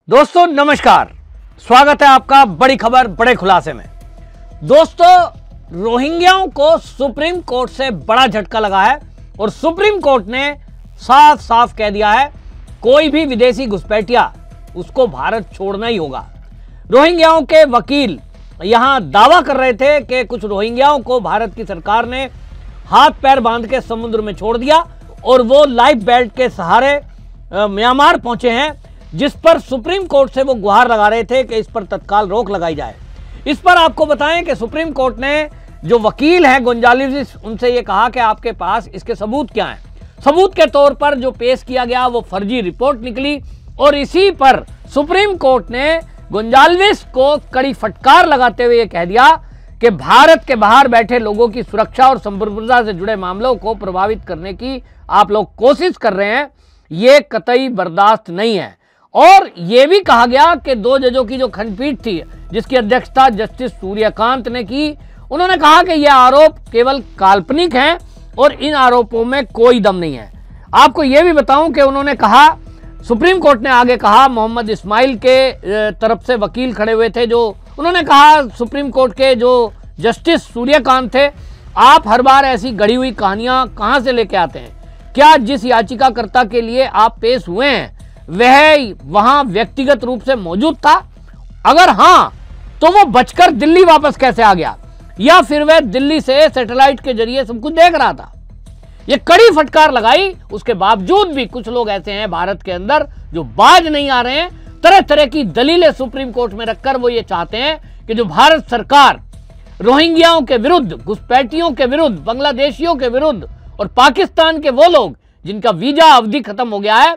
दोस्तों नमस्कार, स्वागत है आपका बड़ी खबर बड़े खुलासे में। दोस्तों, रोहिंग्याओं को सुप्रीम कोर्ट से बड़ा झटका लगा है और सुप्रीम कोर्ट ने साफ साफ कह दिया है कोई भी विदेशी घुसपैठिया उसको भारत छोड़ना ही होगा। रोहिंग्याओं के वकील यहां दावा कर रहे थे कि कुछ रोहिंग्याओं को भारत की सरकार ने हाथ पैर बांध के समुद्र में छोड़ दिया और वो लाइफ बेल्ट के सहारे म्यांमार पहुंचे हैं, जिस पर सुप्रीम कोर्ट से वो गुहार लगा रहे थे कि इस पर तत्काल रोक लगाई जाए। इस पर आपको बताएं कि सुप्रीम कोर्ट ने जो वकील हैं गोंजाल्विस, उनसे ये कहा कि आपके पास इसके सबूत क्या हैं। सबूत के तौर पर जो पेश किया गया वो फर्जी रिपोर्ट निकली और इसी पर सुप्रीम कोर्ट ने गोंजाल्विस को कड़ी फटकार लगाते हुए ये कह दिया कि भारत के बाहर बैठे लोगों की सुरक्षा और संप्रभुता से जुड़े मामलों को प्रभावित करने की आप लोग कोशिश कर रहे हैं, ये कतई बर्दाश्त नहीं है। और यह भी कहा गया कि दो जजों की जो खंडपीठ थी जिसकी अध्यक्षता जस्टिस सूर्यकांत ने की, उन्होंने कहा कि यह आरोप केवल काल्पनिक हैं और इन आरोपों में कोई दम नहीं है। आपको यह भी बताऊं कि उन्होंने कहा, सुप्रीम कोर्ट ने आगे कहा, मोहम्मद इस्माइल के तरफ से वकील खड़े हुए थे, जो उन्होंने कहा सुप्रीम कोर्ट के जो जस्टिस सूर्यकांत थे, आप हर बार ऐसी गढ़ी हुई कहानियां कहां से लेके आते हैं? क्या जिस याचिकाकर्ता के लिए आप पेश हुए हैं वह वहां व्यक्तिगत रूप से मौजूद था? अगर हां, तो वो बचकर दिल्ली वापस कैसे आ गया, या फिर वह दिल्ली से सैटेलाइट के जरिए सब कुछ देख रहा था? ये कड़ी फटकार लगाई। उसके बावजूद भी कुछ लोग ऐसे हैं भारत के अंदर जो बाज नहीं आ रहे हैं। तरह तरह की दलीलें सुप्रीम कोर्ट में रखकर वो ये चाहते हैं कि जो भारत सरकार रोहिंग्याओं के विरुद्ध, घुसपैठियों के विरुद्ध, बांग्लादेशियों के विरुद्ध और पाकिस्तान के वो लोग जिनका वीजा अवधि खत्म हो गया है,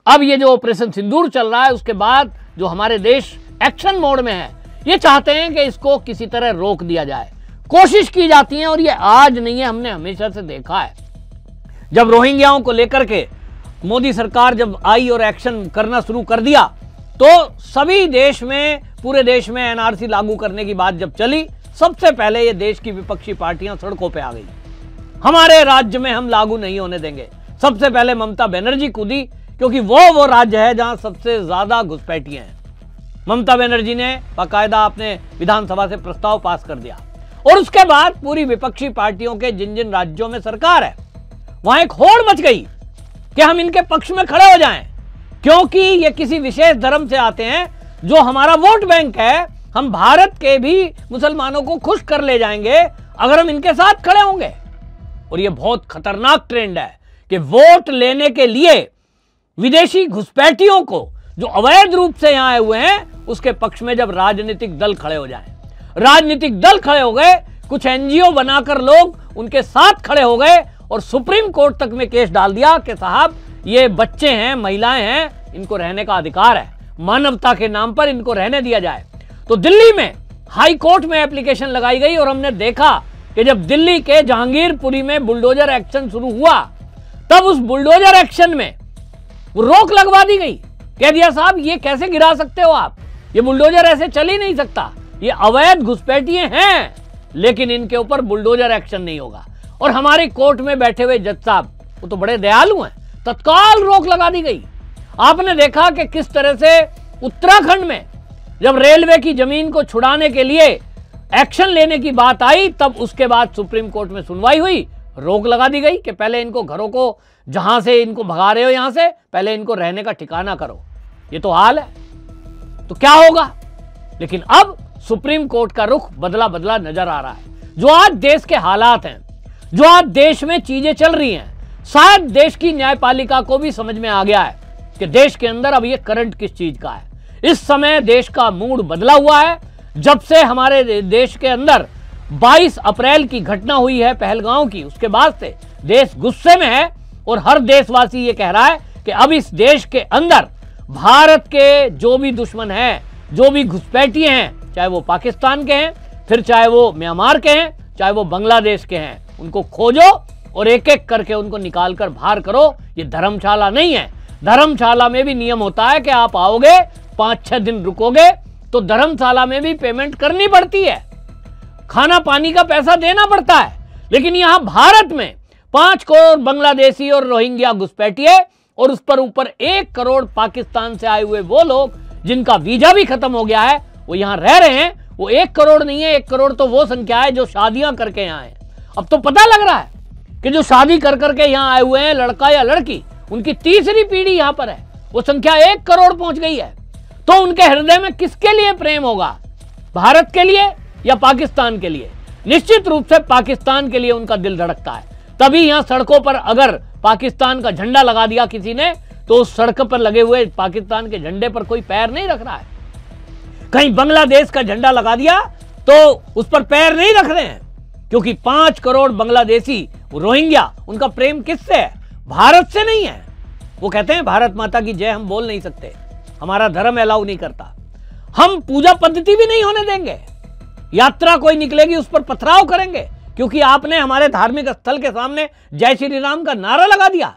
अब ये जो ऑपरेशन सिंदूर चल रहा है उसके बाद जो हमारे देश एक्शन मोड में है, ये चाहते हैं कि इसको किसी तरह रोक दिया जाए। कोशिश की जाती है और ये आज नहीं है, हमने हमेशा से देखा है। जब रोहिंग्याओं को लेकर के मोदी सरकार जब आई और एक्शन करना शुरू कर दिया, तो सभी देश में, पूरे देश में एनआरसी लागू करने की बात जब चली, सबसे पहले ये देश की विपक्षी पार्टियां सड़कों पे आ गई। हमारे राज्य में हम लागू नहीं होने देंगे। सबसे पहले ममता बनर्जी कूदी, क्योंकि वो राज्य है जहां सबसे ज्यादा घुसपैठिए हैं। ममता बनर्जी ने बाकायदा अपने विधानसभा से प्रस्ताव पास कर दिया और उसके बाद पूरी विपक्षी पार्टियों के जिन जिन राज्यों में सरकार है वहां एक होड़ मच गई कि हम इनके पक्ष में खड़े हो जाएं, क्योंकि ये किसी विशेष धर्म से आते हैं जो हमारा वोट बैंक है। हम भारत के भी मुसलमानों को खुश कर ले जाएंगे अगर हम इनके साथ खड़े होंगे। और ये बहुत खतरनाक ट्रेंड है कि वोट लेने के लिए विदेशी घुसपैठियों को जो अवैध रूप से यहां आए हुए हैं उसके पक्ष में जब राजनीतिक दल खड़े हो जाएं, राजनीतिक दल खड़े हो गए, कुछ एनजीओ बनाकर लोग उनके साथ खड़े हो गए और सुप्रीम कोर्ट तक में केस डाल दिया कि साहब ये बच्चे हैं, महिलाएं हैं, इनको रहने का अधिकार है, मानवता के नाम पर इनको रहने दिया जाए। तो दिल्ली में हाई कोर्ट में एप्लीकेशन लगाई गई और हमने देखा कि जब दिल्ली के जहांगीरपुरी में बुलडोजर एक्शन शुरू हुआ, तब उस बुलडोजर एक्शन में वो रोक लगवा दी गई। कह दिया साहब ये कैसे गिरा सकते हो आप, ये बुलडोजर ऐसे चल ही नहीं सकता, ये अवैध घुसपैठिए हैं, लेकिन इनके ऊपर बुलडोजर एक्शन नहीं होगा। और हमारे कोर्ट में बैठे हुए जज साहब वो तो बड़े दयालु हैं, तत्काल रोक लगा दी गई। आपने देखा कि किस तरह से उत्तराखंड में जब रेलवे की जमीन को छुड़ाने के लिए एक्शन लेने की बात आई, तब उसके बाद सुप्रीम कोर्ट में सुनवाई हुई, रोक लगा दी गई कि पहले इनको घरों को, जहां से इनको भगा रहे हो यहां से, पहले इनको रहने का ठिकाना करो। ये तो हाल है, तो क्या होगा? लेकिन अब सुप्रीम कोर्ट का रुख बदला बदला नजर आ रहा है। जो आज देश के हालात हैं, जो आज देश में चीजें चल रही हैं, शायद देश की न्यायपालिका को भी समझ में आ गया है कि देश के अंदर अब ये करंट किस चीज का है। इस समय देश का मूड बदला हुआ है। जब से हमारे देश के अंदर 22 अप्रैल की घटना हुई है पहलगांव की, उसके बाद से देश गुस्से में है और हर देशवासी ये कह रहा है कि अब इस देश के अंदर भारत के जो भी दुश्मन हैं, जो भी घुसपैठिए हैं, चाहे वो पाकिस्तान के हैं, फिर चाहे वो म्यांमार के हैं, चाहे वो बांग्लादेश के हैं, उनको खोजो और एक एक करके उनको निकाल कर बाहर करो। ये धर्मशाला नहीं है। धर्मशाला में भी नियम होता है कि आप आओगे, 5-6 दिन रुकोगे तो धर्मशाला में भी पेमेंट करनी पड़ती है, खाना पानी का पैसा देना पड़ता है। लेकिन यहां भारत में 5 करोड़ बांग्लादेशी और रोहिंग्या घुसपैठिए और उस पर ऊपर 1 करोड़ पाकिस्तान से आए हुए वो लोग जिनका वीजा भी खत्म हो गया है, वो यहां रह रहे हैं। वो 1 करोड़ नहीं है, 1 करोड़ तो वो संख्या है जो शादियां करके यहां है। अब तो पता लग रहा है कि जो शादी कर करके यहां आए हुए हैं, लड़का या लड़की, उनकी तीसरी पीढ़ी यहां पर है, वो संख्या 1 करोड़ पहुंच गई है। तो उनके हृदय में किसके लिए प्रेम होगा, भारत के लिए या पाकिस्तान के लिए? निश्चित रूप से पाकिस्तान के लिए उनका दिल धड़कता है। तभी यहां सड़कों पर अगर पाकिस्तान का झंडा लगा दिया किसी ने, तो उस सड़क पर लगे हुए पाकिस्तान के झंडे पर कोई पैर नहीं रख रहा है। कहीं बांग्लादेश का झंडा लगा दिया तो उस पर पैर नहीं रख रहे हैं, क्योंकि 5 करोड़ बांग्लादेशी रोहिंग्या, उनका प्रेम किससे है? भारत से नहीं है। वो कहते हैं भारत माता की जय हम बोल नहीं सकते, हमारा धर्म अलाउ नहीं करता, हम पूजा पद्धति भी नहीं होने देंगे, यात्रा कोई निकलेगी उस पर पथराव करेंगे, क्योंकि आपने हमारे धार्मिक स्थल के सामने जय श्री राम का नारा लगा दिया।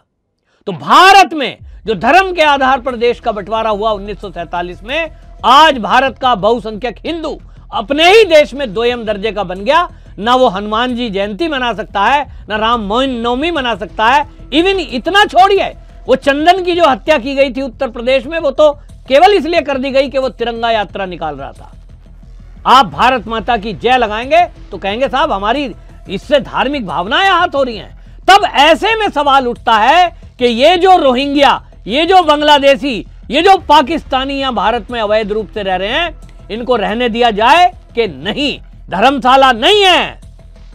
तो भारत में जो धर्म के आधार पर देश का बंटवारा हुआ 1947 में, आज भारत का बहुसंख्यक हिंदू अपने ही देश में 2ym दर्जे का बन गया। ना वो हनुमान जी जयंती मना सकता है, ना राम नवमी मना सकता है। इवन इतना छोड़िए, वो चंदन की जो हत्या की गई थी उत्तर प्रदेश में, वो तो केवल इसलिए कर दी गई कि वो तिरंगा यात्रा निकाल रहा था। आप भारत माता की जय लगाएंगे तो कहेंगे साहब हमारी इससे धार्मिक भावनाएं आहत हो रही हैं। तब ऐसे में सवाल उठता है कि ये जो रोहिंग्या, ये जो बांग्लादेशी, ये जो पाकिस्तानी यहां भारत में अवैध रूप से रह रहे हैं, इनको रहने दिया जाए कि नहीं? धर्मशाला नहीं है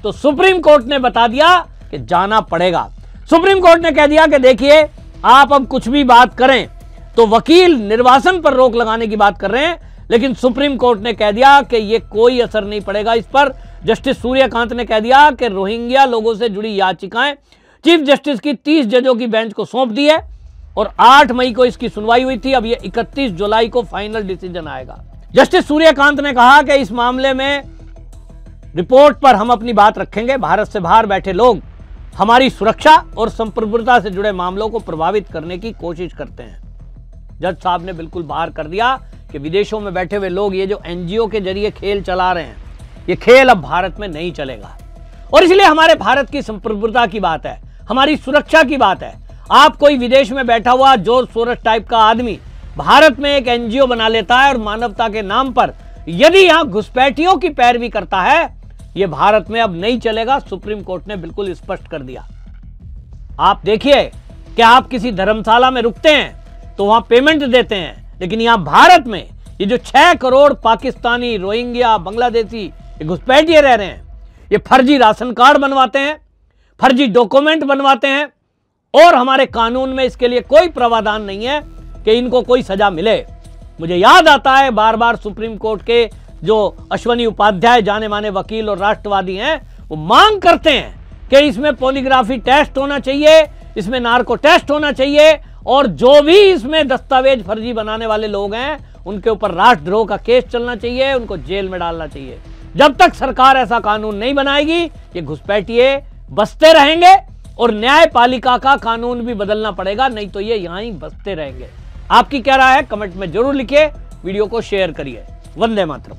तो सुप्रीम कोर्ट ने बता दिया कि जाना पड़ेगा। सुप्रीम कोर्ट ने कह दिया कि देखिए, आप अब कुछ भी बात करें तो वकील निर्वासन पर रोक लगाने की बात कर रहे हैं, लेकिन सुप्रीम कोर्ट ने कह दिया कि यह कोई असर नहीं पड़ेगा इस पर। जस्टिस सूर्यकांत ने कह दिया कि रोहिंग्या लोगों से जुड़ी याचिकाएं चीफ जस्टिस की 30 जजों की बेंच को सौंप दी है और 8 मई को इसकी सुनवाई हुई थी। अब यह 31 जुलाई को फाइनल डिसीजन आएगा। जस्टिस सूर्यकांत ने कहा कि इस मामले में रिपोर्ट पर हम अपनी बात रखेंगे। भारत से बाहर बैठे लोग हमारी सुरक्षा और संप्रभुता से जुड़े मामलों को प्रभावित करने की कोशिश करते हैं। जज साहब ने बिल्कुल बाहर कर दिया कि विदेशों में बैठे हुए लोग, ये जो एनजीओ के जरिए खेल चला रहे हैं, ये खेल अब भारत में नहीं चलेगा। और इसलिए हमारे भारत की संप्रभुता की बात है, हमारी सुरक्षा की बात है। आप कोई विदेश में बैठा हुआ जॉर्ज सोरस टाइप का आदमी भारत में एक एनजीओ बना लेता है और मानवता के नाम पर यदि यहां घुसपैठियों की पैरवी करता है, यह भारत में अब नहीं चलेगा। सुप्रीम कोर्ट ने बिल्कुल स्पष्ट कर दिया। आप देखिए कि आप किसी धर्मशाला में रुकते हैं तो वहां पेमेंट देते हैं, लेकिन यहां भारत में ये जो 6 करोड़ पाकिस्तानी, रोहिंग्या, बांग्लादेशी ये घुसपैठिए रह रहे हैं, ये फर्जी राशन कार्ड बनवाते हैं, फर्जी डॉक्यूमेंट बनवाते हैं और हमारे कानून में इसके लिए कोई प्रावधान नहीं है कि इनको कोई सजा मिले। मुझे याद आता है बार बार सुप्रीम कोर्ट के जो अश्वनी उपाध्याय, जाने माने वकील और राष्ट्रवादी हैं, वो मांग करते हैं कि इसमें पॉलीग्राफी टेस्ट होना चाहिए, इसमें नार्को टेस्ट होना चाहिए और जो भी इसमें दस्तावेज फर्जी बनाने वाले लोग हैं उनके ऊपर राष्ट्रद्रोह का केस चलना चाहिए, उनको जेल में डालना चाहिए। जब तक सरकार ऐसा कानून नहीं बनाएगी, ये घुसपैठिए बसते रहेंगे और न्यायपालिका का कानून भी बदलना पड़ेगा, नहीं तो ये यहां ही बसते रहेंगे। आपकी क्या राय है? कमेंट में जरूर लिखिए, वीडियो को शेयर करिए। वंदे मातरम।